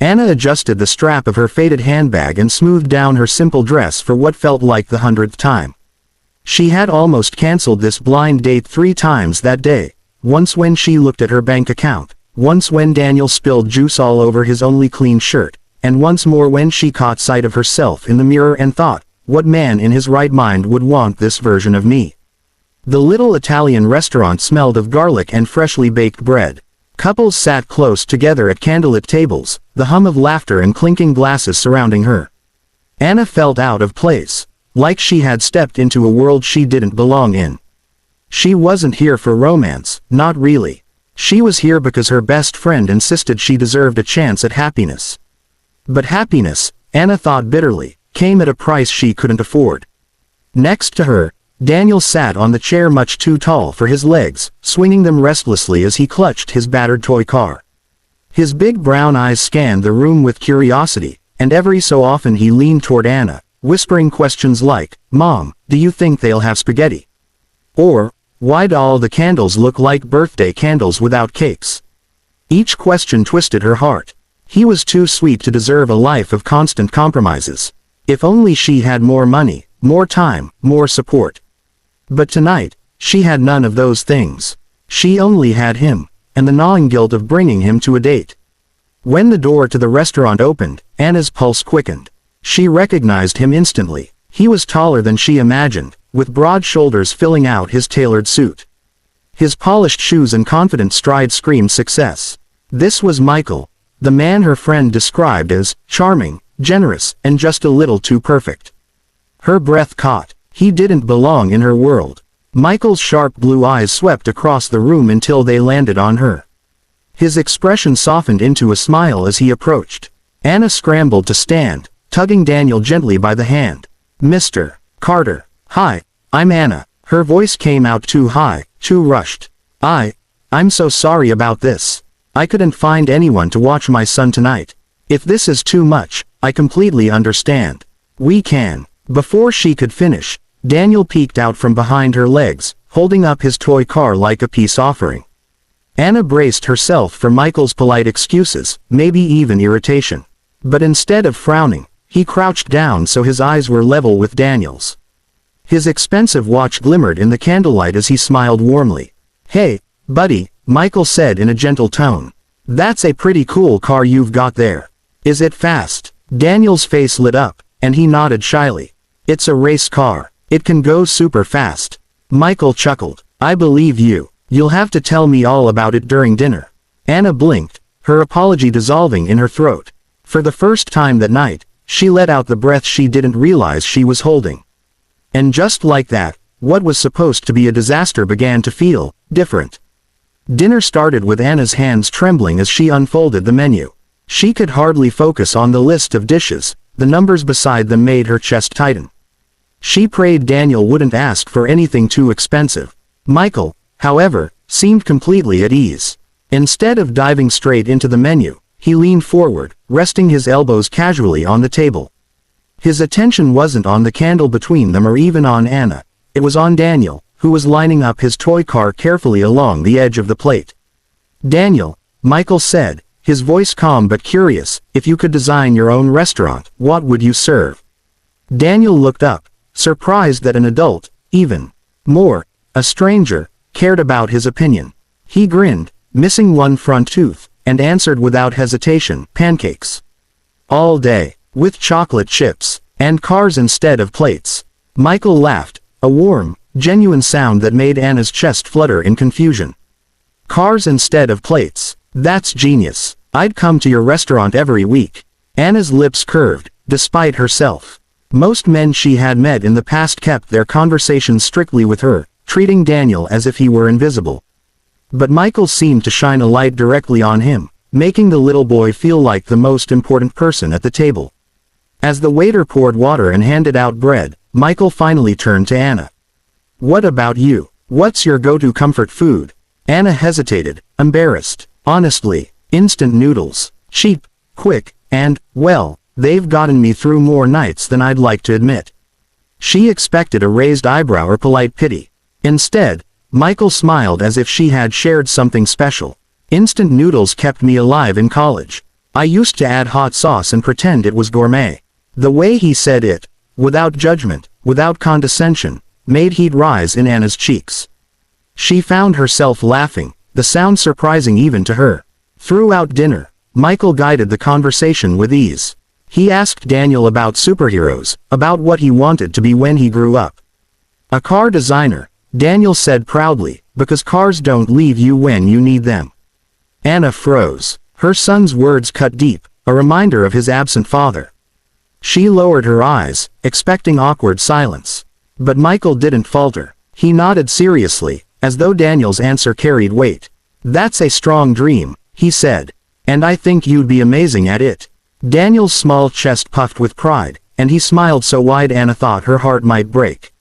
Anna adjusted the strap of her faded handbag and smoothed down her simple dress for what felt like the 100th time. She had almost cancelled this blind date 3 times that day, once when she looked at her bank account, once when Daniel spilled juice all over his only clean shirt, and once more when she caught sight of herself in the mirror and thought, what man in his right mind would want this version of me? The little Italian restaurant smelled of garlic and freshly baked bread. Couples sat close together at candlelit tables, the hum of laughter and clinking glasses surrounding her. Anna felt out of place, like she had stepped into a world she didn't belong in. She wasn't here for romance, not really. She was here because her best friend insisted she deserved a chance at happiness. But happiness, Anna thought bitterly, came at a price she couldn't afford. Next to her, Daniel sat on the chair much too tall for his legs, swinging them restlessly as he clutched his battered toy car. His big brown eyes scanned the room with curiosity, and every so often he leaned toward Anna, whispering questions like, "Mom, do you think they'll have spaghetti?" Or, "Why do all the candles look like birthday candles without cakes?" Each question twisted her heart. He was too sweet to deserve a life of constant compromises. If only she had more money, more time, more support. But tonight, she had none of those things. She only had him, and the gnawing guilt of bringing him to a date. When the door to the restaurant opened, Anna's pulse quickened. She recognized him instantly. He was taller than she imagined, with broad shoulders filling out his tailored suit. His polished shoes and confident stride screamed success. This was Michael, the man her friend described as charming, generous, and just a little too perfect. Her breath caught. He didn't belong in her world. Michael's sharp blue eyes swept across the room until they landed on her. His expression softened into a smile as he approached. Anna scrambled to stand, tugging Daniel gently by the hand. "Mr. Carter. Hi, I'm Anna." Her voice came out too high, too rushed. I'm so sorry about this. I couldn't find anyone to watch my son tonight. If this is too much, I completely understand. We can." Before she could finish, Daniel peeked out from behind her legs, holding up his toy car like a peace offering. Anna braced herself for Michael's polite excuses, maybe even irritation. But instead of frowning, he crouched down so his eyes were level with Daniel's. His expensive watch glimmered in the candlelight as he smiled warmly. "Hey, buddy," Michael said in a gentle tone. "That's a pretty cool car you've got there. Is it fast?" Daniel's face lit up, and he nodded shyly. "It's a race car. It can go super fast." Michael chuckled. "I believe you. You'll have to tell me all about it during dinner." Anna blinked, her apology dissolving in her throat. For the first time that night, she let out the breath she didn't realize she was holding. And just like that, what was supposed to be a disaster began to feel different. Dinner started with Anna's hands trembling as she unfolded the menu. She could hardly focus on the list of dishes. The numbers beside them made her chest tighten. She prayed Daniel wouldn't ask for anything too expensive. Michael, however, seemed completely at ease. Instead of diving straight into the menu, he leaned forward, resting his elbows casually on the table. His attention wasn't on the candle between them or even on Anna. It was on Daniel, who was lining up his toy car carefully along the edge of the plate. "Daniel," Michael said, his voice calm but curious, "if you could design your own restaurant, what would you serve?" Daniel looked up, surprised that an adult, even more, a stranger, cared about his opinion. He grinned, missing one front tooth, and answered without hesitation, "Pancakes. All day, with chocolate chips, and cars instead of plates." Michael laughed, a warm, genuine sound that made Anna's chest flutter in confusion. "Cars instead of plates. That's genius. I'd come to your restaurant every week." Anna's lips curved, despite herself. Most men she had met in the past kept their conversations strictly with her, treating Daniel as if he were invisible. But Michael seemed to shine a light directly on him, making the little boy feel like the most important person at the table. As the waiter poured water and handed out bread, Michael finally turned to Anna. "What about you? What's your go-to comfort food?" Anna hesitated, embarrassed. "Honestly, instant noodles. Cheap, quick, and, well, they've gotten me through more nights than I'd like to admit." She expected a raised eyebrow or polite pity. Instead, Michael smiled as if she had shared something special. "Instant noodles kept me alive in college. I used to add hot sauce and pretend it was gourmet. The way he said it, without judgment, without condescension, made heat rise in Anna's cheeks. She found herself laughing, the sound surprising even to her. Throughout dinner, Michael guided the conversation with ease. He asked Daniel about superheroes, about what he wanted to be when he grew up. A car designer, Daniel said proudly, because cars don't leave you when you need them. Anna froze. Her son's words cut deep, a reminder of his absent father. She lowered her eyes, expecting awkward silence. But Michael didn't falter. He nodded seriously, as though Daniel's answer carried weight. That's a strong dream, he said. And I think you'd be amazing at it. Daniel's small chest puffed with pride, and he smiled so wide Anna thought her heart might break.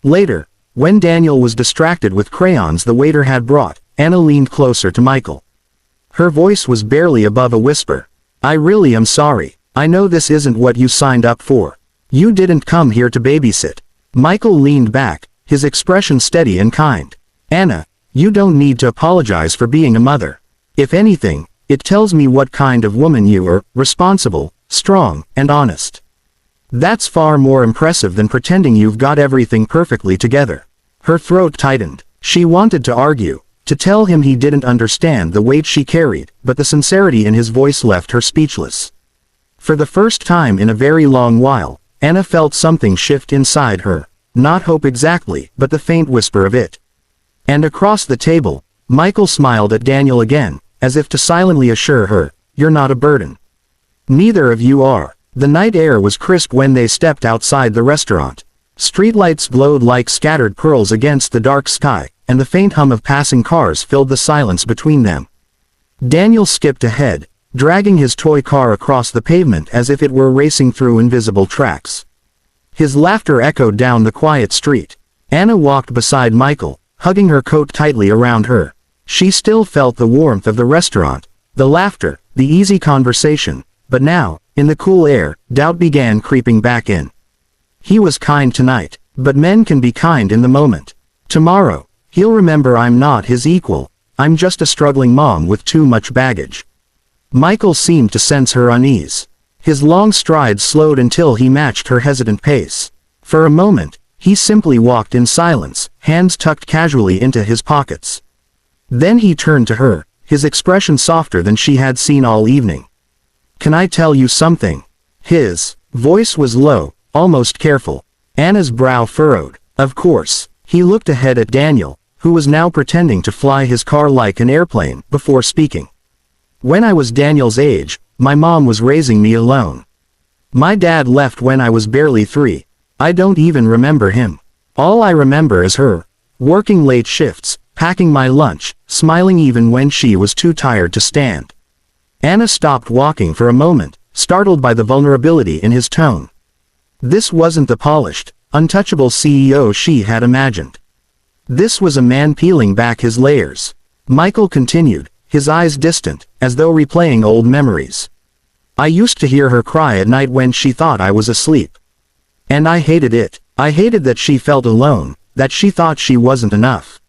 Later, when Daniel was distracted with crayons the waiter had brought, Anna leaned closer to Michael. Her voice was barely above a whisper. I really am sorry. I know this isn't what you signed up for. You didn't come here to babysit. Michael leaned back, his expression steady and kind. Anna, you don't need to apologize for being a mother. If anything, it tells me what kind of woman you are, responsible, strong, and honest. That's far more impressive than pretending you've got everything perfectly together. Her throat tightened. She wanted to argue, to tell him he didn't understand the weight she carried, but the sincerity in his voice left her speechless. For the first time in a very long while, Anna felt something shift inside her. Not hope exactly, but the faint whisper of it. And across the table, Michael smiled at Daniel again, as if to silently assure her, you're not a burden. Neither of you are. The night air was crisp when they stepped outside the restaurant. Streetlights glowed like scattered pearls against the dark sky, and the faint hum of passing cars filled the silence between them. Daniel skipped ahead, dragging his toy car across the pavement as if it were racing through invisible tracks. His laughter echoed down the quiet street. Anna walked beside Michael, hugging her coat tightly around her. She still felt the warmth of the restaurant, the laughter, the easy conversation, but now, in the cool air, doubt began creeping back in. He was kind tonight, but men can be kind in the moment. Tomorrow, he'll remember I'm not his equal. I'm just a struggling mom with too much baggage. Michael seemed to sense her unease. His long strides slowed until he matched her hesitant pace. For a moment, he simply walked in silence, hands tucked casually into his pockets. Then he turned to her, his expression softer than she had seen all evening. Can I tell you something? His voice was low, almost careful. Anna's brow furrowed. Of course. He looked ahead at Daniel, who was now pretending to fly his car like an airplane, before speaking. When I was Daniel's age, my mom was raising me alone. My dad left when I was barely 3. I don't even remember him. All I remember is her, working late shifts, packing my lunch, smiling even when she was too tired to stand. Anna stopped walking for a moment, startled by the vulnerability in his tone. This wasn't the polished, untouchable CEO she had imagined. This was a man peeling back his layers. Michael continued, his eyes distant, as though replaying old memories. I used to hear her cry at night when she thought I was asleep. And I hated it. I hated that she felt alone, that she thought she wasn't enough.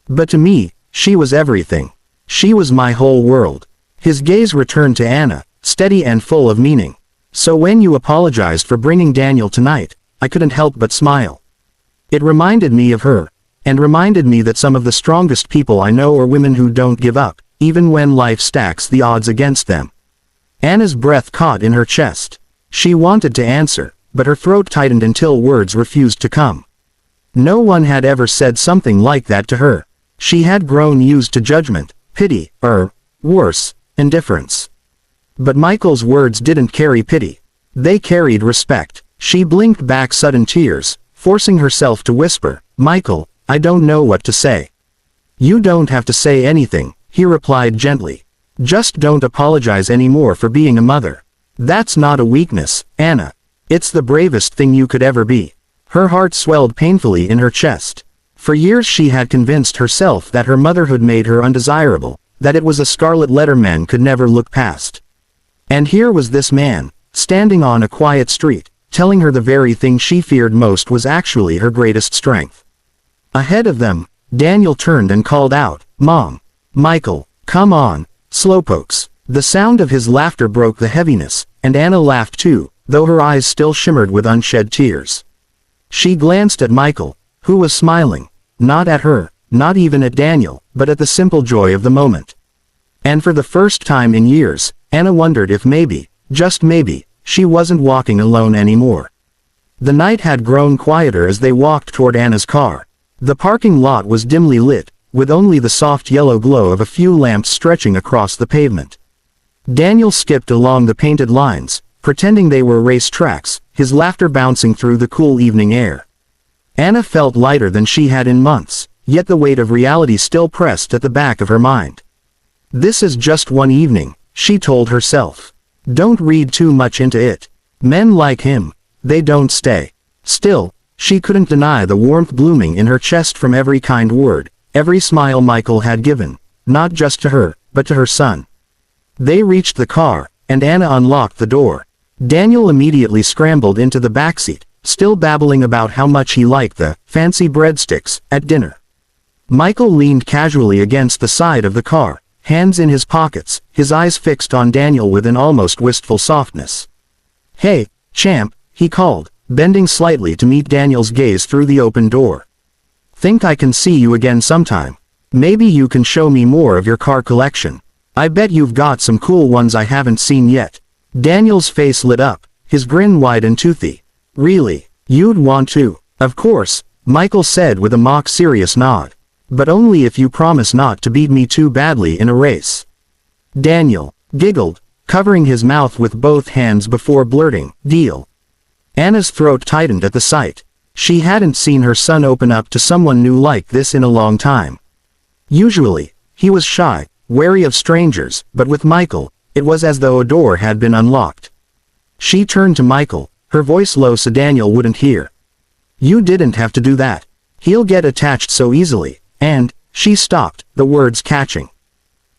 But to me, she was everything. She was my whole world. His gaze returned to Anna, steady and full of meaning. So when you apologized for bringing Daniel tonight, I couldn't help but smile. It reminded me of her, and reminded me that some of the strongest people I know are women who don't give up, even when life stacks the odds against them. Anna's breath caught in her chest. She wanted to answer, but her throat tightened until words refused to come. No one had ever said something like that to her. She had grown used to judgment, pity, or, worse, indifference. But Michael's words didn't carry pity. They carried respect. She blinked back sudden tears, forcing herself to whisper, Michael, I don't know what to say. You don't have to say anything, he replied gently. Just don't apologize anymore for being a mother. That's not a weakness, Anna. It's the bravest thing you could ever be. Her heart swelled painfully in her chest. For years she had convinced herself that her motherhood made her undesirable, that it was a scarlet letter men could never look past. And here was this man, standing on a quiet street, telling her the very thing she feared most was actually her greatest strength. Ahead of them, Daniel turned and called out, Mom. Michael, come on, slowpokes. The sound of his laughter broke the heaviness, and Anna laughed too, though her eyes still shimmered with unshed tears. She glanced at Michael, who was smiling, not at her, not even at Daniel, but at the simple joy of the moment. And for the first time in years, Anna wondered if maybe, just maybe, she wasn't walking alone anymore. The night had grown quieter as they walked toward Anna's car. The parking lot was dimly lit, with only the soft yellow glow of a few lamps stretching across the pavement. Daniel skipped along the painted lines, pretending they were race tracks, his laughter bouncing through the cool evening air. Anna felt lighter than she had in months, yet the weight of reality still pressed at the back of her mind. This is just one evening, she told herself. Don't read too much into it. Men like him, they don't stay. Still, she couldn't deny the warmth blooming in her chest from every kind word, every smile Michael had given, not just to her, but to her son. They reached the car, and Anna unlocked the door. Daniel immediately scrambled into the backseat, still babbling about how much he liked the fancy breadsticks at dinner. Michael leaned casually against the side of the car, hands in his pockets, his eyes fixed on Daniel with an almost wistful softness. "Hey, champ," he called, bending slightly to meet Daniel's gaze through the open door. "Think I can see you again sometime. Maybe you can show me more of your car collection. I bet you've got some cool ones I haven't seen yet." Daniel's face lit up, his grin wide and toothy. "Really? You'd want to?" "Of course," Michael said with a mock-serious nod. "But only if you promise not to beat me too badly in a race." Daniel giggled, covering his mouth with both hands before blurting, "Deal." Anna's throat tightened at the sight. She hadn't seen her son open up to someone new like this in a long time. Usually, he was shy, wary of strangers, but with Michael, it was as though a door had been unlocked. She turned to Michael, her voice low so Daniel wouldn't hear. "You didn't have to do that. He'll get attached so easily," and, she stopped, the words catching.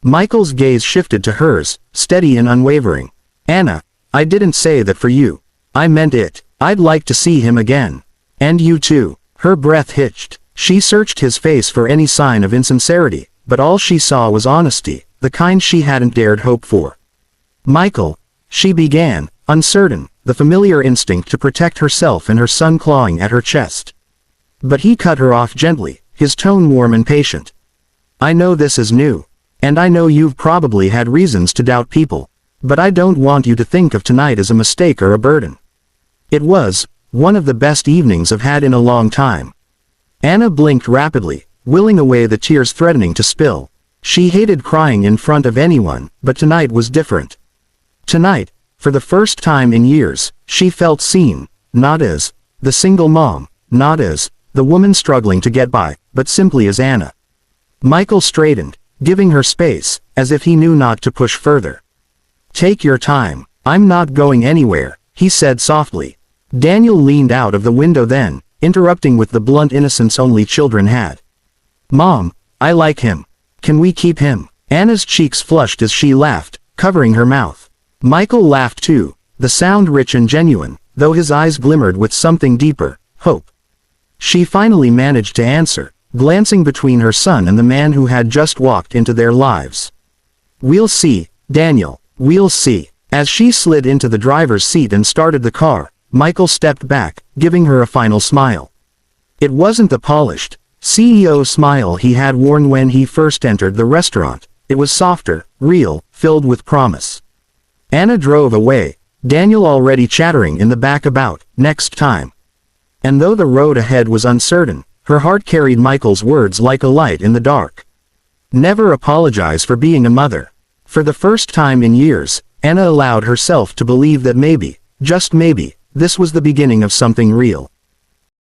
Michael's gaze shifted to hers, steady and unwavering. "Anna, I didn't say that for you. I meant it. I'd like to see him again. And you too." Her breath hitched. She searched his face for any sign of insincerity, but all she saw was honesty, the kind she hadn't dared hope for. "Michael," she began, uncertain, the familiar instinct to protect herself and her son clawing at her chest. But he cut her off gently, his tone warm and patient. "I know this is new. And I know you've probably had reasons to doubt people. But I don't want you to think of tonight as a mistake or a burden. It was one of the best evenings I've had in a long time." Anna blinked rapidly, willing away the tears threatening to spill. She hated crying in front of anyone, but tonight was different. Tonight, for the first time in years, she felt seen, not as the single mom, not as the woman struggling to get by, but simply as Anna. Michael straightened, giving her space, as if he knew not to push further. "Take your time. I'm not going anywhere," he said softly. Daniel leaned out of the window then, interrupting with the blunt innocence only children had. "Mom, I like him. Can we keep him?" Anna's cheeks flushed as she laughed, covering her mouth. Michael laughed too, the sound rich and genuine, though his eyes glimmered with something deeper, hope. She finally managed to answer, glancing between her son and the man who had just walked into their lives. "We'll see, Daniel, we'll see." As she slid into the driver's seat and started the car, Michael stepped back, giving her a final smile. It wasn't the polished, CEO smile he had worn when he first entered the restaurant. It was softer, real, filled with promise. Anna drove away, Daniel already chattering in the back about next time. And though the road ahead was uncertain, her heart carried Michael's words like a light in the dark. Never apologize for being a mother. For the first time in years, Anna allowed herself to believe that maybe, just maybe, this was the beginning of something real.